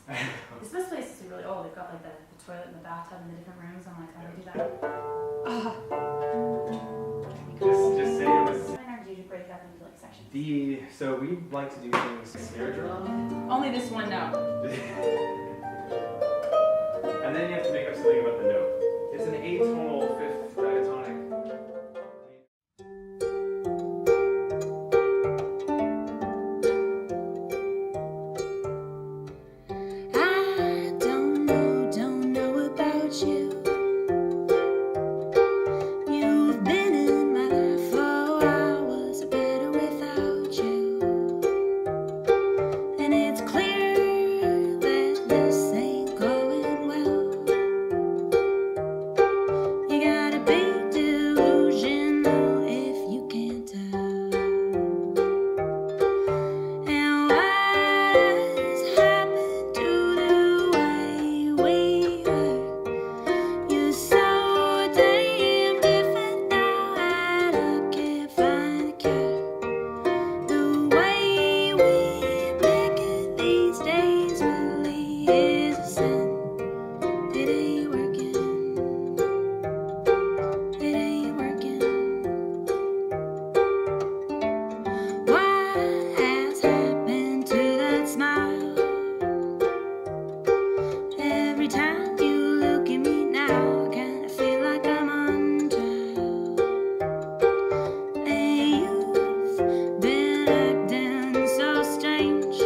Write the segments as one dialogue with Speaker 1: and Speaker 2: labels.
Speaker 1: This place is really old. They've got like the toilet and the bathtub in the different rooms. I'm like, how do they do that?
Speaker 2: Just say it was.
Speaker 1: How do you break it up into like sections?
Speaker 2: So we like to do things snare drum.
Speaker 1: Only this one note.
Speaker 2: And then you have to make up something about the note. It's an atonal fifth diatonic.
Speaker 3: I don't know about you. You've been in my life for hours, better without you. And it's clear that this ain't going well. You got a big delusional if you can't tell. And what's happened to the way we were? You're so damn different now that I can't find a cure. The way we pick it these days really is a sin. It ain't working. It ain't working. What has happened to that smile? Every time you look at me now, I kinda feel like I'm on trial. And you've been acting so strange,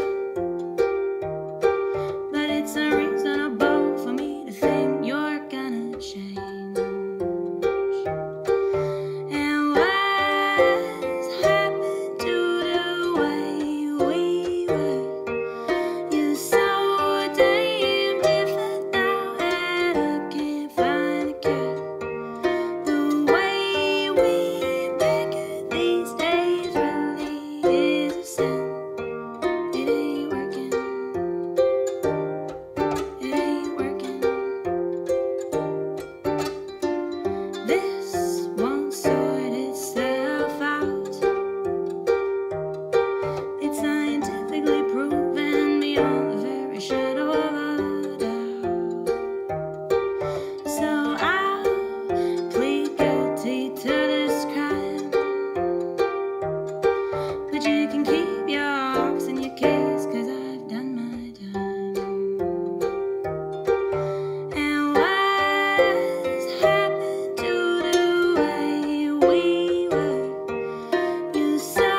Speaker 3: but it's unreasonable for me to think you're gonna change. And what's happened to the way we were? You're so damn different now that I can't find a cure. The way we pick it these days really is a sin. It ain't working. It ain't working. This won't sort itself out. It's scientifically proven beyond the very shadow of a doubt. So I'll plead guilty to this crime, but you can keep your ox in your case, 'cause I've done my time. And what's happened to the way we were? You're so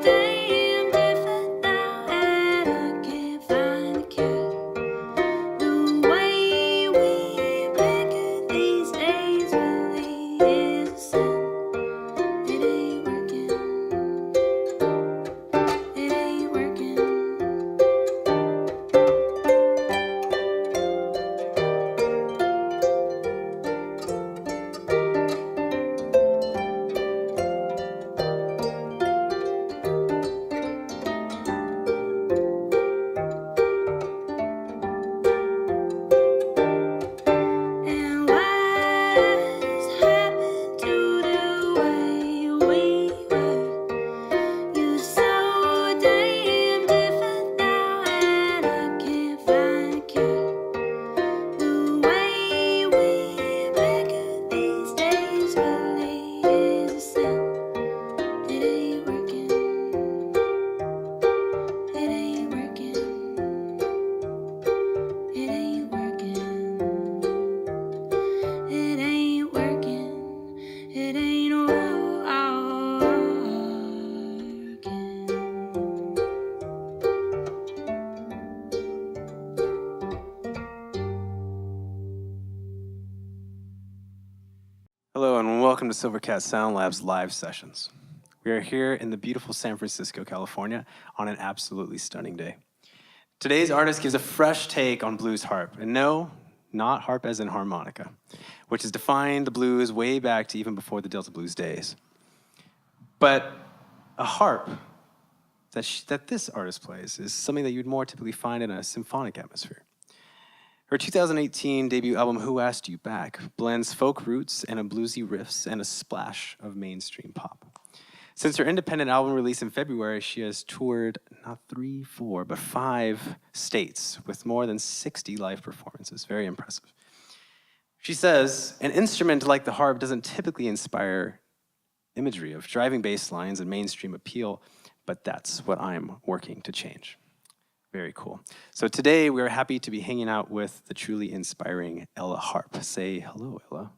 Speaker 3: damn different now that I can't find a cure. The way we pick it these days really is a sin. It ain't working. It ain't working. And what's happened to the way we were? You're so damn different now that I can't find a cure. The way we pick it these days really is a sin. It ain't working. It ain't working. It ain't working. It ain't working. It ain't working.
Speaker 2: Hello and welcome to SilverCat SoundLabs live sessions. We are here in the beautiful San Francisco, California on an absolutely stunning day. Today's artist gives a fresh take on blues harp, and no, not harp as in harmonica, which has defined the blues way back to even before the Delta blues days. But a harp that this artist plays is something that you'd more typically find in a symphonic atmosphere. Her 2018 debut album, Who Asked You Back, blends folk roots and a bluesy riffs and a splash of mainstream pop. Since her independent album release in February, she has toured not 3, 4, but 5 states with more than 60 live performances. Very impressive. She says, an instrument like the harp doesn't typically inspire imagery of driving bass lines and mainstream appeal, but that's what I'm working to change. Very cool. So today we're happy to be hanging out with the truly inspiring EllaHarp. Say hello, Ella.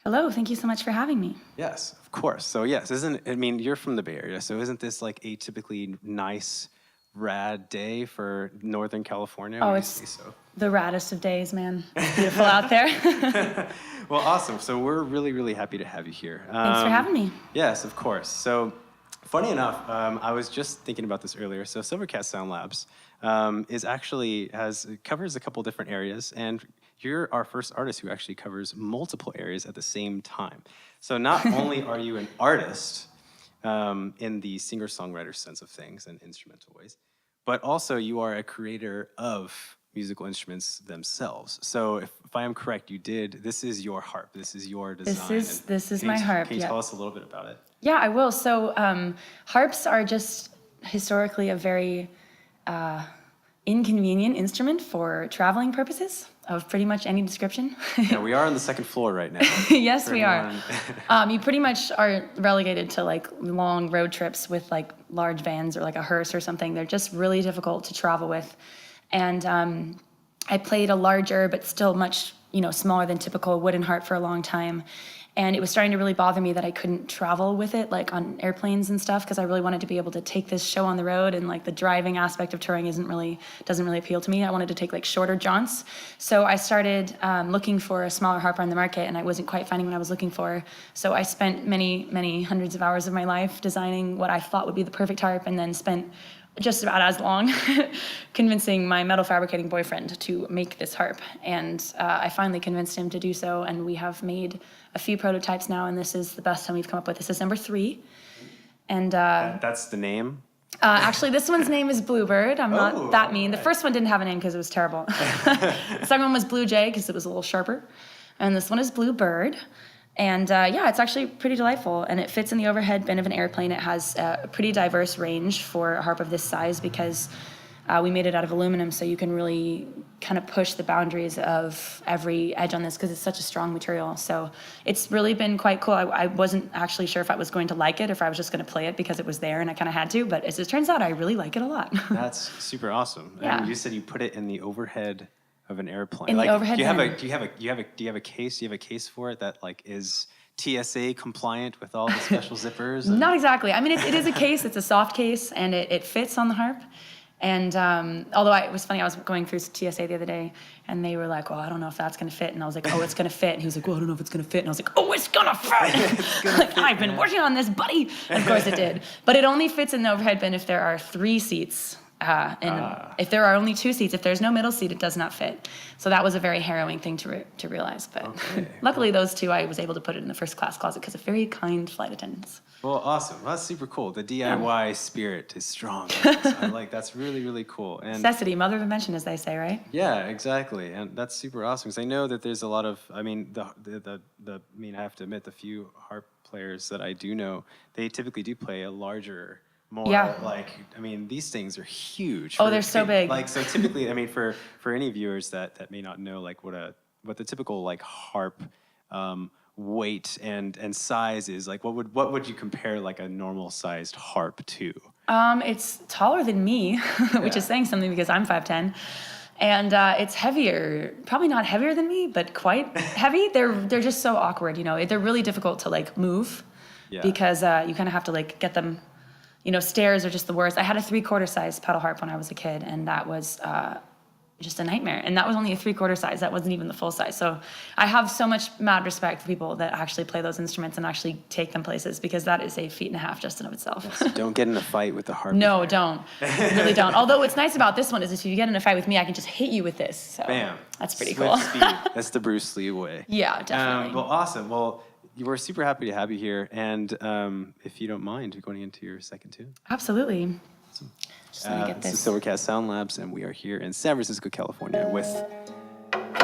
Speaker 4: Hello, thank you so much for having me.
Speaker 2: Yes, of course. So yes, you're from the Bay Area, so isn't this like a typically nice, rad day for Northern California?
Speaker 4: Oh, it's the raddest of days, man. It's beautiful out there.
Speaker 2: Well, awesome. So we're really, really happy to have you here.
Speaker 4: Thanks for having me.
Speaker 2: Yes, of course. So funny enough, I was just thinking about this earlier. So SilverCat SoundLabs covers a couple different areas, and you're our first artist who actually covers multiple areas at the same time. So not only are you an artist in the singer-songwriter sense of things and instrumental ways, but also you are a creator of musical instruments themselves. So if I am correct, this is your harp, this is your design.
Speaker 4: This is my harp,
Speaker 2: Can you tell us a little bit about it?
Speaker 4: Yeah, I will. So harps are just historically a very inconvenient instrument for traveling purposes of pretty much any description.
Speaker 2: Yeah, we are on the second floor right now.
Speaker 4: Yes, we are. You pretty much are relegated to like long road trips with like large vans or like a hearse or something. They're just really difficult to travel with. And I played a larger but still much smaller than typical wooden harp for a long time. And it was starting to really bother me that I couldn't travel with it, like on airplanes and stuff, because I really wanted to be able to take this show on the road, and like the driving aspect of touring doesn't really appeal to me. I wanted to take like shorter jaunts. So I started looking for a smaller harp on the market, and I wasn't quite finding what I was looking for. So I spent many, many hundreds of hours of my life designing what I thought would be the perfect harp, and then spent just about as long convincing my metal fabricating boyfriend to make this harp. And I finally convinced him to do so, and we have made a few prototypes now, and this is the best one we've come up with. This is number 3. And
Speaker 2: that's the name?
Speaker 4: Actually, this one's name is Bluebird. I'm not that mean. The first one didn't have a name because it was terrible. The second one was Blue Jay because it was a little sharper. And this one is Bluebird. And yeah, it's actually pretty delightful, and it fits in the overhead bin of an airplane. It has a pretty diverse range for a harp of this size because we made it out of aluminum, so you can really kind of push the boundaries of every edge on this because it's such a strong material. So it's really been quite cool. I wasn't actually sure if I was going to like it or if I was just going to play it because it was there and I kind of had to, but as it turns out, I really like it a lot.
Speaker 2: That's super awesome.
Speaker 4: Yeah.
Speaker 2: And you said you put it in the overhead of an airplane.
Speaker 4: In the overhead bin.
Speaker 2: Do you have a case? Do you have a case for it that like is TSA compliant with all the special zippers?
Speaker 4: Not exactly. I mean, it is a case. It's a soft case, and it fits on the harp. And although it was funny, I was going through TSA the other day, and they were like, "Well, I don't know if that's going to fit." And I was like, "Oh, it's going to fit." And he was like, "Well, I don't know if it's going to fit." And I was like, "Oh, it's going to fit." I've been working on this, buddy. And of course it did. But it only fits in the overhead bin if there are 3 seats. If there are only 2 seats, if there's no middle seat, it does not fit. So that was a very harrowing thing to realize. But luckily, those 2, I was able to put it in the first class closet because of very kind flight attendants.
Speaker 2: Well, awesome. Well, that's super cool. The DIY spirit is strong. That's really, really cool. And
Speaker 4: necessity, mother of invention, as they say, right?
Speaker 2: yeah, exactly. And that's super awesome because I know that there's a lot of, I have to admit, the few harp players that I do know, they typically do play a larger, more these things are huge.
Speaker 4: Oh, they're so big.
Speaker 2: So typically, for any viewers that may not know what the typical harp weight and size is, what would you compare like a normal sized harp to?
Speaker 4: It's taller than me, which is saying something because I'm 5'10". And it's heavier, probably not heavier than me, but quite heavy. They're just so awkward, They're really difficult to move because you kind of have to get them. Stairs are just the worst. I had a 3/4 size pedal harp when I was a kid, and that was just a nightmare. And that was only a 3/4 size. That wasn't even the full size. So I have so much mad respect for people that actually play those instruments and actually take them places, because that is a feat and a half just in of itself.
Speaker 2: So don't get in a fight with the harp.
Speaker 4: No, don't. Really don't. Although what's nice about this one is if you get in a fight with me, I can just hit you with this. So
Speaker 2: bam.
Speaker 4: That's pretty
Speaker 2: Swift
Speaker 4: cool.
Speaker 2: speed. That's the Bruce Lee way.
Speaker 4: Yeah, definitely.
Speaker 2: Well, awesome. Well, we're super happy to have you here. And if you don't mind going into your second tune.
Speaker 4: Absolutely. Awesome. Just let me get
Speaker 2: This
Speaker 4: this.
Speaker 2: is SilverCat SoundLabs, and we are here in San Francisco, California with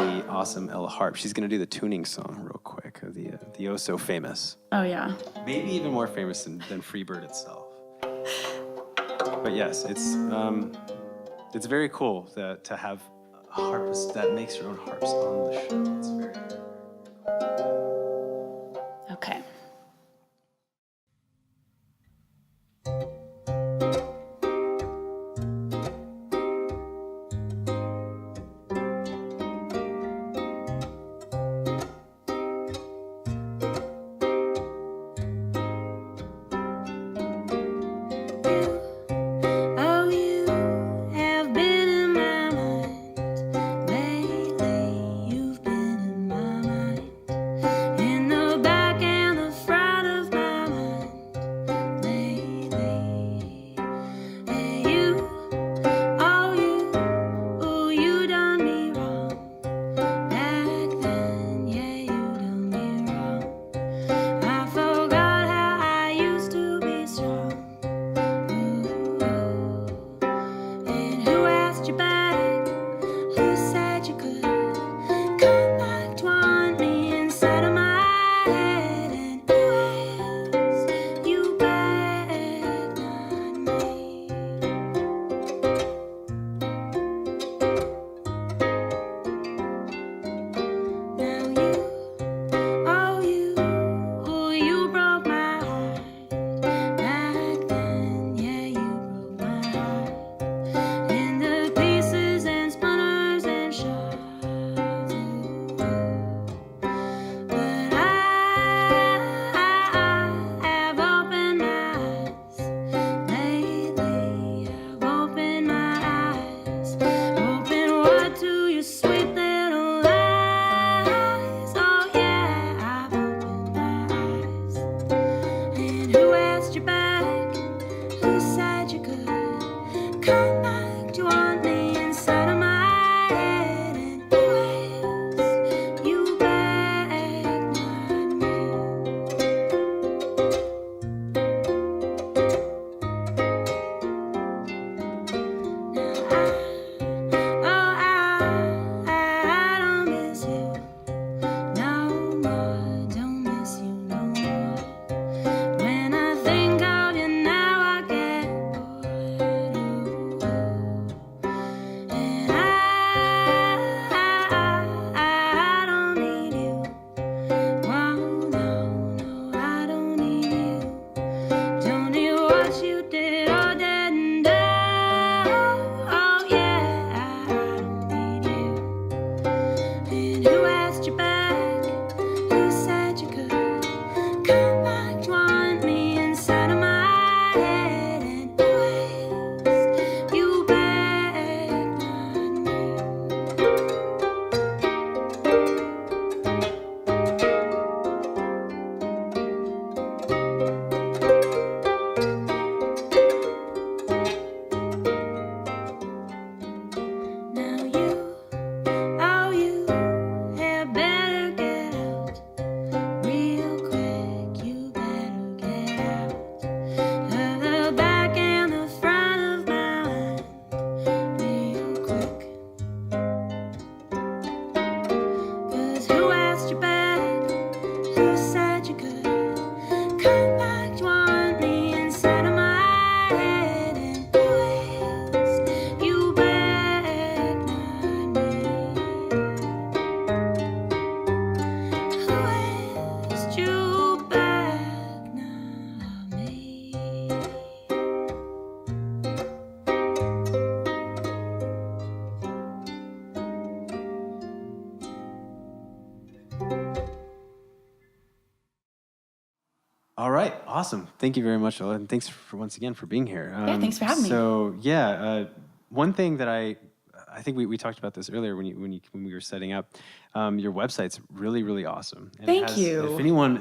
Speaker 2: the awesome EllaHarp. She's going to do the tuning song real quick, the oh so famous.
Speaker 4: Oh, yeah.
Speaker 2: Maybe even more famous than Freebird itself. But yes, it's very cool to have a harpist that makes her own harps on the show. It's very
Speaker 4: Okay.
Speaker 3: Oh, you have been in my mind lately. You've been in my mind, in the back and the front of my mind lately. Hey, you, you done me wrong back then. Yeah, you done me wrong. I forgot how I used to be strong. And who asked you back? Who said you could come back to want me inside of my head? And who asked you back? Not me. Now you broke my heart back then. Yeah, you broke my heart into pieces and splinters and shards. But I have opened my eyes lately. I've opened my eyes, opened wide to your sweet little lies. Oh yeah, I've opened my eyes. And who asked you back? Who said you could come back to want me inside of my head? And who asked you back? Not me. I don't miss you no more. Don't miss you no more. When I think of you now, I get bored. And I don't need you. Wow, no, I don't need you. Don't need what you did or didn't do. Oh yeah, I don't need you. And who asked you back? Who said you could come back to want me inside of my head? And who asked you back? Not me. Now you had better get out real quick. You better get out of the back and the front of my mind real quick. 'Cause who asked you back? Who said you could come back to want me inside of my head? And who asked you back? Not me. Who asked you back? Not me.
Speaker 2: All right, awesome. Thank you very much, Ella, and thanks for once again for being here.
Speaker 4: Thanks for having me.
Speaker 2: So yeah, one thing that I think we talked about this earlier when we were setting up. Your website's really awesome. And
Speaker 4: Thank you.
Speaker 2: If anyone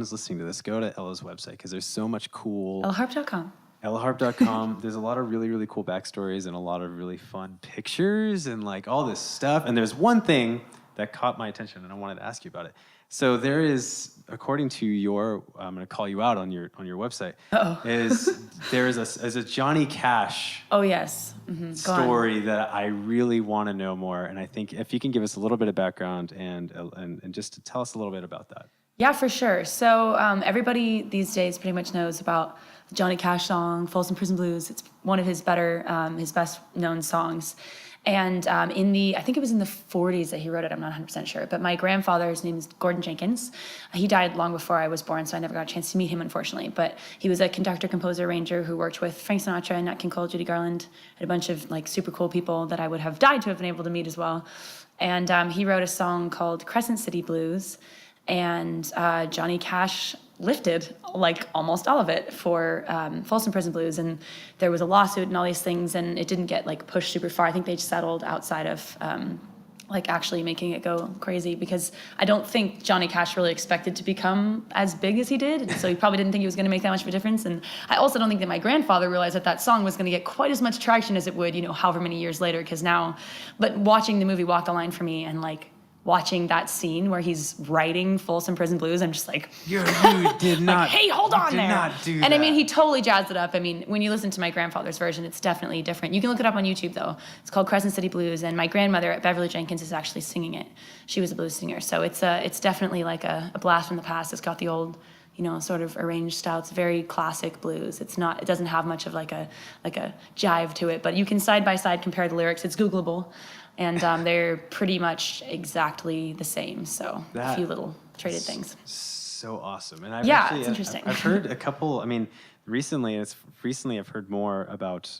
Speaker 2: is listening to this, go to Ella's website because there's so much cool.
Speaker 4: EllaHarp.com.
Speaker 2: EllaHarp.com. There's a lot of really cool backstories and a lot of really fun pictures and like all this stuff. And there's one thing that caught my attention, and I wanted to ask you about it. So there is, according to your, I'm going to call you out on your website. There is a Johnny Cash
Speaker 4: Oh, yes. Mm-hmm.
Speaker 2: story that I really want to know more, and I think if you can give us a little bit of background and just to tell us a little bit about that.
Speaker 4: Yeah, for sure. So everybody these days pretty much knows about the Johnny Cash song, Folsom Prison Blues. It's one of his his best known songs. And I think it was in the 40s that he wrote it. I'm not 100% sure. But my grandfather, his name is Gordon Jenkins. He died long before I was born, so I never got a chance to meet him, unfortunately. But he was a conductor, composer, arranger who worked with Frank Sinatra, Nat King Cole, Judy Garland, and a bunch of like super cool people that I would have died to have been able to meet as well. And he wrote a song called Crescent City Blues. And Johnny Cash lifted like almost all of it for Folsom Prison Blues, and there was a lawsuit and all these things, and it didn't get like pushed super far. I think they settled outside of like actually making it go crazy, because I don't think Johnny Cash really expected to become as big as he did, and so he probably didn't think he was going to make that much of a difference. And I also don't think that my grandfather realized that that song was going to get quite as much traction as it would, however many years later. But watching the movie Walk the Line for me, and like watching that scene where he's writing Folsom Prison Blues, I'm just like,
Speaker 2: You did not.
Speaker 4: like, hey, hold on there.
Speaker 2: Not do
Speaker 4: and
Speaker 2: that.
Speaker 4: I mean, he totally jazzed it up. I mean, when you listen to my grandfather's version, it's definitely different. You can look it up on YouTube, though. It's called Crescent City Blues, and my grandmother, Beverly Jenkins, is actually singing it. She was a blues singer, so it's definitely like a blast from the past. It's got the old, sort of arranged style. It's very classic blues. It doesn't have much of like a jive to it, but you can side by side compare the lyrics. It's Googleable. And they're pretty much exactly the same. So a few little traded things.
Speaker 2: So awesome. And
Speaker 4: it's interesting.
Speaker 2: I've heard a couple. I mean, recently I've heard more about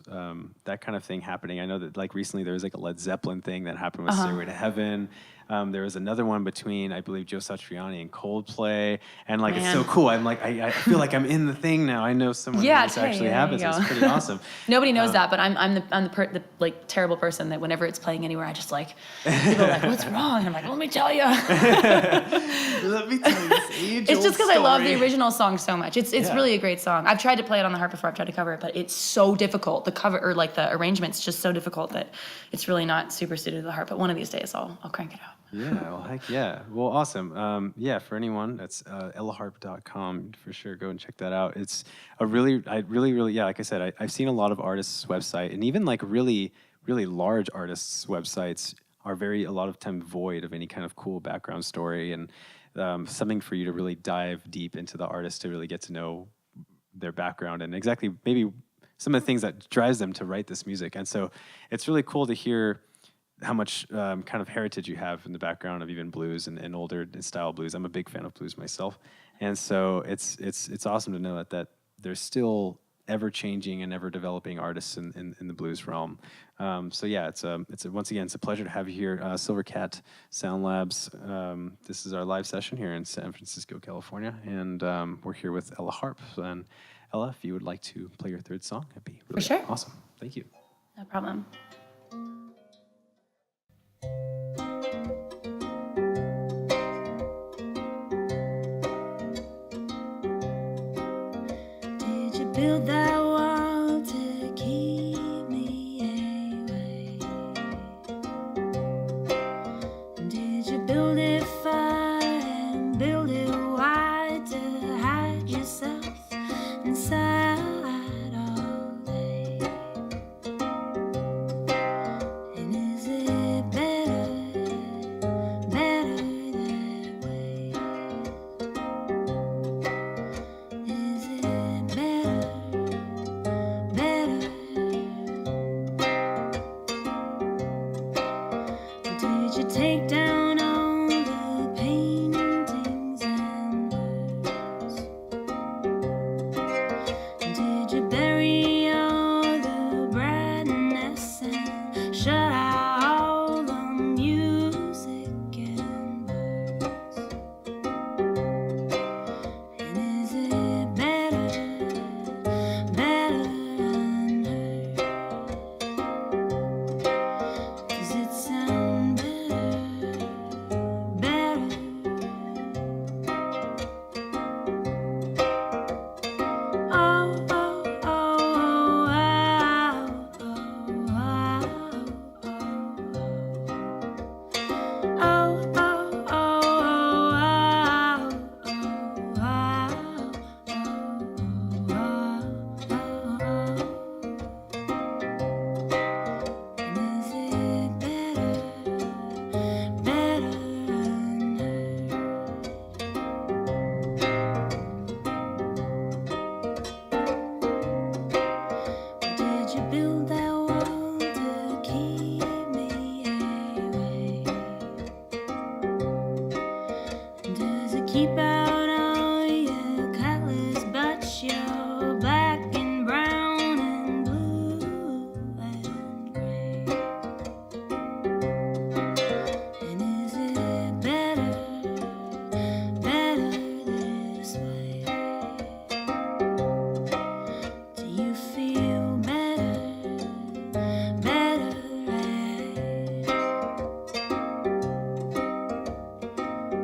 Speaker 2: that kind of thing happening. I know that like recently there was like a Led Zeppelin thing that happened with Stairway to Heaven. There was another one between, I believe, Joe Satriani and Coldplay, and like it's so cool. I'm like, I feel like I'm in the thing now. I know someone who this actually happens. It's pretty awesome.
Speaker 4: Nobody knows that, but I'm the like terrible person that whenever it's playing anywhere, I just like people are like, what's wrong? And I'm like, let me tell you.
Speaker 2: Let me tell you this age-old
Speaker 4: It's just because I love the
Speaker 2: story.
Speaker 4: original song so much. It's really a great song. I've tried to play it on the harp before. I've tried to cover it, but it's so difficult. The cover or like the arrangement's just so difficult that it's really not super suited to the harp. But one of these days, I'll crank it out.
Speaker 2: Yeah, well, heck yeah. Well, awesome. Yeah, for anyone, that's EllaHarp.com. For sure, go and check that out. It's a really, yeah, like I said, I've seen a lot of artists' website, and even like really, really large artists' websites are a lot of time void of any kind of cool background story and something for you to really dive deep into the artist to really get to know their background and exactly maybe some of the things that drives them to write this music. And so it's really cool to hear how much kind of heritage you have in the background of even blues and older style blues. I'm a big fan of blues myself, and so it's awesome to know that there's still ever changing and ever developing artists in the blues realm. So yeah, once again it's a pleasure to have you here, SilverCat SoundLabs. This is our live session here in San Francisco, California, and we're here with EllaHarp. And Ella, if you would like to play your third song, that'd be really awesome. Thank you.
Speaker 4: No problem.
Speaker 3: Did you build that wall to keep me away? Did you build it far and build it wide to hide yourself inside all day? And is it better that way? Is it better? Did you take down all the paintings and birds? Did you bury all the brightness and shut out all the music and birds? And is it better than her? Does it sound better? keep out all your colors, but you're black and brown and blue and gray. And is it better this way? Do you feel better right?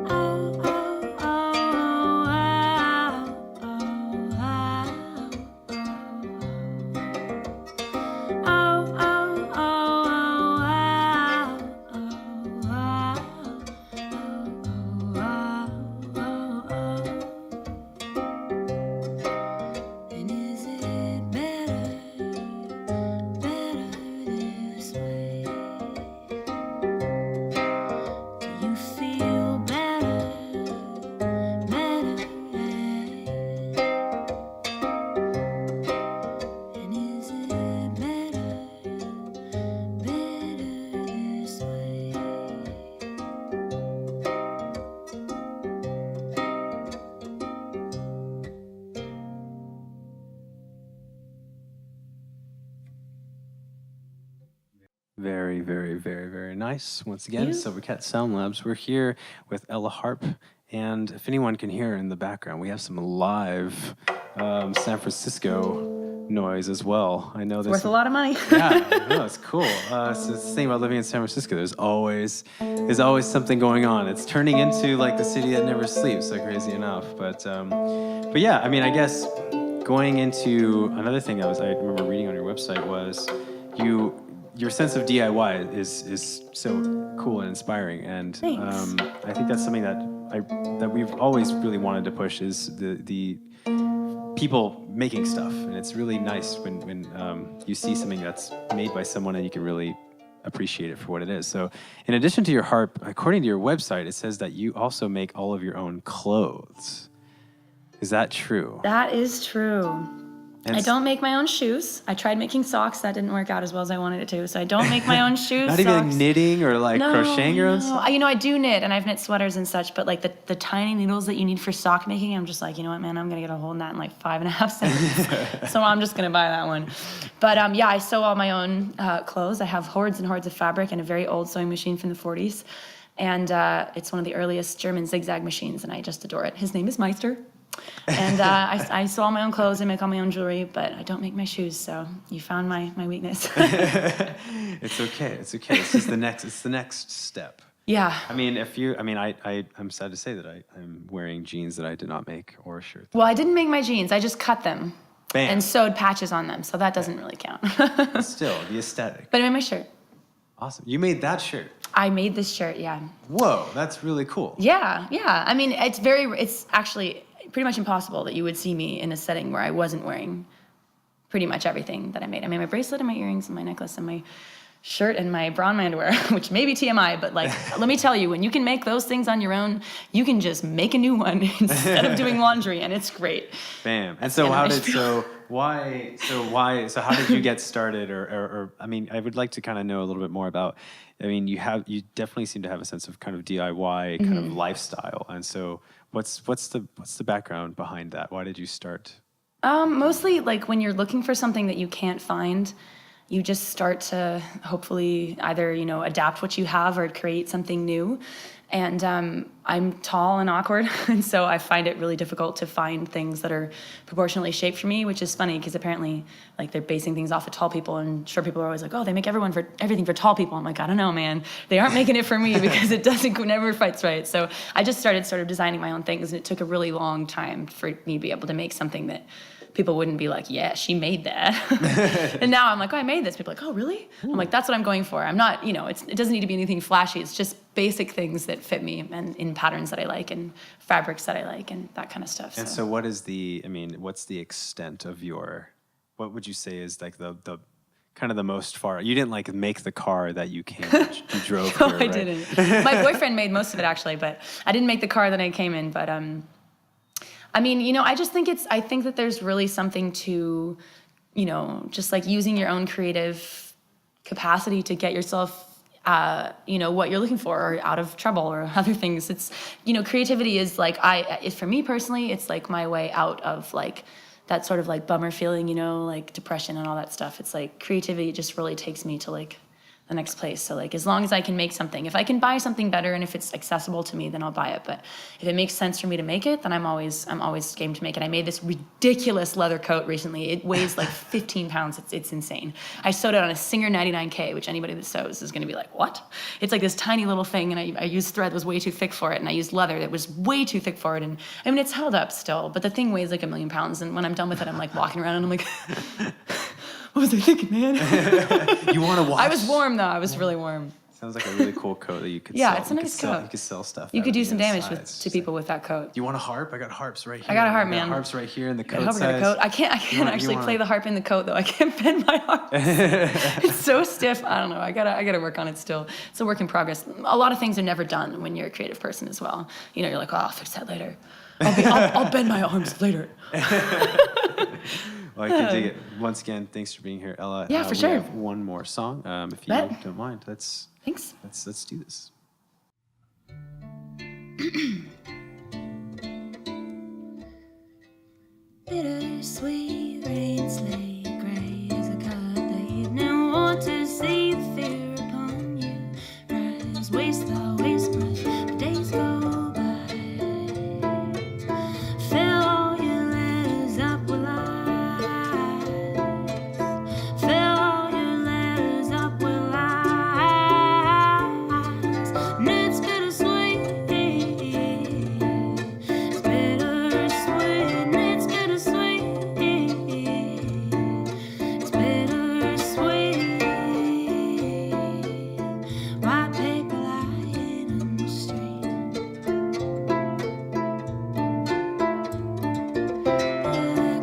Speaker 3: Oh, oh, oh, and is it better this way? Do you feel better right? And is it better this way?
Speaker 2: Very, very, very, very nice. Once again,
Speaker 4: You?
Speaker 2: SilverCat SoundLabs. We're here with EllaHarp, and if anyone can hear in the background, we have some live San Francisco noise as well. I know there's
Speaker 4: Worth a lot of money.
Speaker 2: Yeah, I know, it's cool. So it's the thing about living in San Francisco. There's always something going on. It's turning into like the city that never sleeps, so crazy enough. But yeah, I mean, I guess going into another thing I remember reading on your website was your sense of DIY is so cool and inspiring, and
Speaker 4: Thanks.
Speaker 2: I think that's something that we've always really wanted to push is the people making stuff, and it's really nice when you see something that's made by someone and you can really appreciate it for what it is. So in addition to your harp, according to your website, it says that you also make all of your own clothes. Is that true?
Speaker 4: That is true.
Speaker 2: And
Speaker 4: I don't make my own shoes. I tried making socks. That didn't work out as well as I wanted it to. So I don't make my own shoes.
Speaker 2: Not even like
Speaker 4: socks.
Speaker 2: knitting or like crocheting your own
Speaker 4: No.
Speaker 2: stuff?
Speaker 4: I do knit, and I've knit sweaters and such, but like the tiny needles that you need for sock making, I'm just like, you know what, man, I'm going to get a hold of that in like 5.5 seconds. So I'm just going to buy that one. But yeah, I sew all my own clothes. I have hordes and hordes of fabric and a very old sewing machine from the 40s. And it's one of the earliest German zigzag machines, and I just adore it. His name is Meister. And I sew all my own clothes, I make all my own jewelry, but I don't make my shoes, so you found my weakness.
Speaker 2: It's okay. It's just the next step.
Speaker 4: Yeah.
Speaker 2: I mean, I'm sad to say that I'm wearing jeans that I did not make or a shirt.
Speaker 4: Well, I didn't make my jeans. I just cut them
Speaker 2: Bam.
Speaker 4: and sewed patches on them, so that doesn't really count.
Speaker 2: Still, the aesthetic.
Speaker 4: But I made my shirt.
Speaker 2: Awesome. You made that shirt.
Speaker 4: I made this shirt, yeah.
Speaker 2: Whoa, that's really cool.
Speaker 4: Yeah. I mean, it's actually pretty much impossible that you would see me in a setting where I wasn't wearing pretty much everything that I made. I made my bracelet and my earrings and my necklace and my shirt and my bra and my underwear, which may be TMI, but like, let me tell you, when you can make those things on your own, you can just make a new one instead of doing laundry, and it's great.
Speaker 2: Bam. And so how did you get started, or I mean, I would like to kind of know a little bit more about, I mean, you definitely seem to have a sense of kind of DIY kind of lifestyle. And so what's the background behind that? Why did you start?
Speaker 4: Mostly like when you're looking for something that you can't find, you just start to hopefully either, adapt what you have or create something new. And I'm tall and awkward, and so I find it really difficult to find things that are proportionally shaped for me, which is funny because apparently like they're basing things off of tall people, and short people are always like, oh, they make everything for tall people. I'm like, I don't know, man. They aren't making it for me because it never fights right. So I just started sort of designing my own things, and it took a really long time for me to be able to make something that people wouldn't be like, yeah, she made that. And now I'm like, oh, I made this. People are like, oh, really? Ooh. I'm like, that's what I'm going for. I'm not, it doesn't need to be anything flashy. It's just basic things that fit me and in patterns that I like and fabrics that I like and that kind of stuff.
Speaker 2: And so what's the extent of what would you say is like the kind of the most far? You didn't like make the car that you drove
Speaker 4: No,
Speaker 2: here,
Speaker 4: I
Speaker 2: right?
Speaker 4: didn't. My boyfriend made most of it actually, but I didn't make the car that I came in. But I mean, I just think I think that there's really something to, just like using your own creative capacity to get yourself what you're looking for, or out of trouble, or other things. It's, creativity is like, for me personally, it's like my way out of like that sort of like bummer feeling, like depression and all that stuff. It's like creativity just really takes me to like the next place. So like, as long as I can make something, if I can buy something better and if it's accessible to me, then I'll buy it. But if it makes sense for me to make it, then I'm always game to make it. I made this ridiculous leather coat recently. It weighs like 15 pounds. It's insane. I sewed it on a Singer 99K, which anybody that sews is going to be like, what? It's like this tiny little thing, and I used thread that was way too thick for it, and I used leather that was way too thick for it. And I mean, it's held up still, but the thing weighs like 1,000,000 pounds. And when I'm done with it, I'm like walking around and I'm like, what was I thinking, man?
Speaker 2: You want to watch?
Speaker 4: I was warm though. I was really warm.
Speaker 2: Sounds like a really cool coat that you could
Speaker 4: Yeah,
Speaker 2: sell.
Speaker 4: it's a nice coat.
Speaker 2: You could sell stuff.
Speaker 4: You
Speaker 2: out
Speaker 4: could
Speaker 2: of
Speaker 4: do
Speaker 2: the
Speaker 4: some damage
Speaker 2: inside. It's
Speaker 4: to
Speaker 2: just
Speaker 4: people
Speaker 2: like,
Speaker 4: with that coat.
Speaker 2: you want a harp? I got harps right here.
Speaker 4: I got a harp,
Speaker 2: got
Speaker 4: man.
Speaker 2: Harps right here in the
Speaker 4: I
Speaker 2: coat
Speaker 4: hope I got a
Speaker 2: size.
Speaker 4: coat. I can't actually play the harp in the coat though. I can't bend my arms. It's so stiff. I don't know. I gotta work on it still. It's a work in progress. A lot of things are never done when you're a creative person as well. You're like, oh, I'll fix that later. I'll bend my arms later.
Speaker 2: Well, I can dig it. Once again, thanks for being here, Ella.
Speaker 4: Yeah, for
Speaker 2: we
Speaker 4: sure.
Speaker 2: have one more song, if you
Speaker 4: Bet.
Speaker 2: don't mind. Let's
Speaker 4: Thanks.
Speaker 2: do this.
Speaker 3: Bittersweet rain, slate gray as I cut the evening water, see the fear upon you rise, waste the waste breath, the days go by. Fill all your letters up with lies, fill all your letters up with lies, and it's bittersweet, it's bittersweet, and it's bittersweet. It's bittersweet. White paper lying in the street.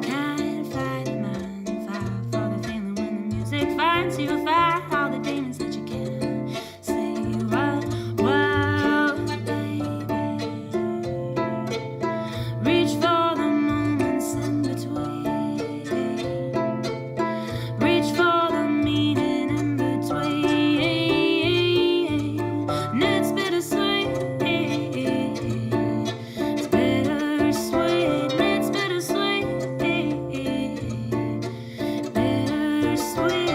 Speaker 3: Can't fight the mind, fight for the feeling when the music finds you. Fight all the demons that you can see. Well, baby, reach for the moments in between. Reach for the meaning in between. And it's bittersweet. It's bittersweet. And it's bittersweet. Bittersweet.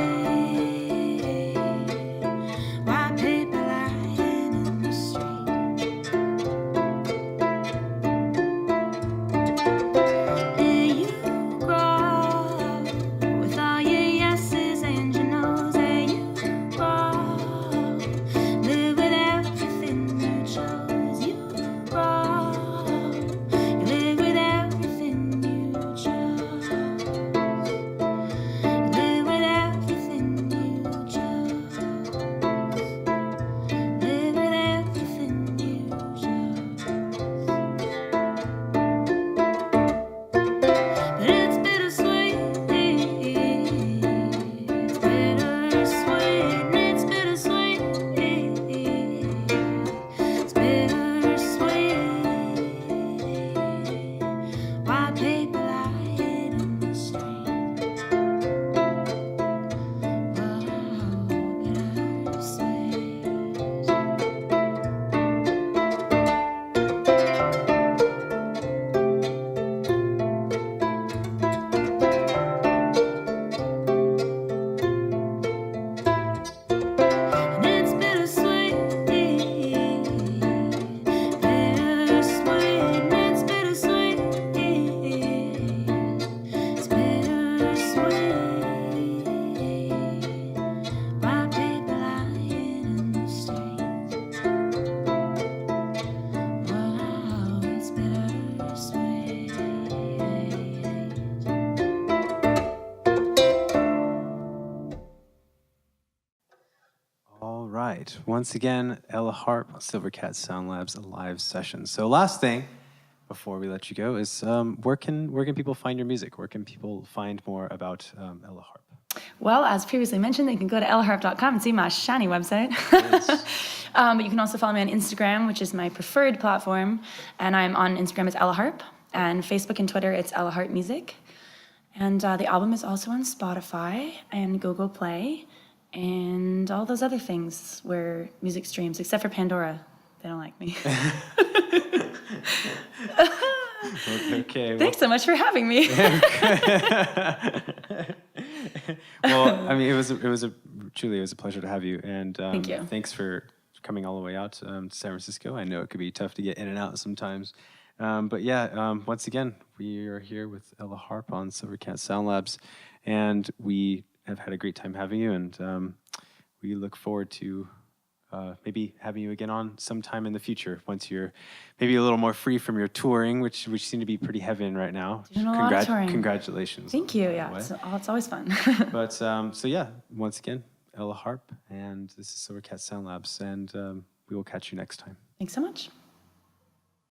Speaker 3: White paper lying in the street. And you grow with all your yeses and your no's, and you grow, live with everything you chose. You grow, you live with everything you chose. You live with everything you chose. Live with everything you chose. But it's bittersweet. It's bittersweet. And it's bittersweet. It's bittersweet. White paper lying in the street. Oh, and it's bittersweet. Bittersweet. And it's bittersweet. It's bittersweet. White paper lying in the street. Wow, it's bittersweet.
Speaker 2: All right. Once again, EllaHarp, SilverCat SoundLabs, a live session. So last thing before we let you go is where can people find your music? Where can people find more about EllaHarp?
Speaker 4: Well, as previously mentioned, they can go to ellaharp.com and see my shiny website. But you can also follow me on Instagram, which is my preferred platform. And I'm on Instagram as EllaHarp. And Facebook and Twitter, it's EllaHarp Music. And the album is also on Spotify and Google Play. And and all those other things where music streams, except for Pandora. They don't like me.
Speaker 2: Okay.
Speaker 4: Thanks so much for having me.
Speaker 2: Well, I mean, it was truly a pleasure to have you, and
Speaker 4: Thank you.
Speaker 2: Thanks for coming all the way out to San Francisco. I know it could be tough to get in and out sometimes, but yeah, once again, we are here with EllaHarp on SilverCat SoundLabs, and we have had a great time having you, and we look forward to maybe having you again on sometime in the future once you're maybe a little more free from your touring, which seem to be pretty heavy in right now.
Speaker 4: Doing a lot of touring.
Speaker 2: Congratulations.
Speaker 4: Thank you.
Speaker 2: by the
Speaker 4: Yeah,
Speaker 2: way.
Speaker 4: it's always fun.
Speaker 2: But so yeah, once again, EllaHarp, and this is SilverCat SoundLabs, and we will catch you next time.
Speaker 4: Thanks so much.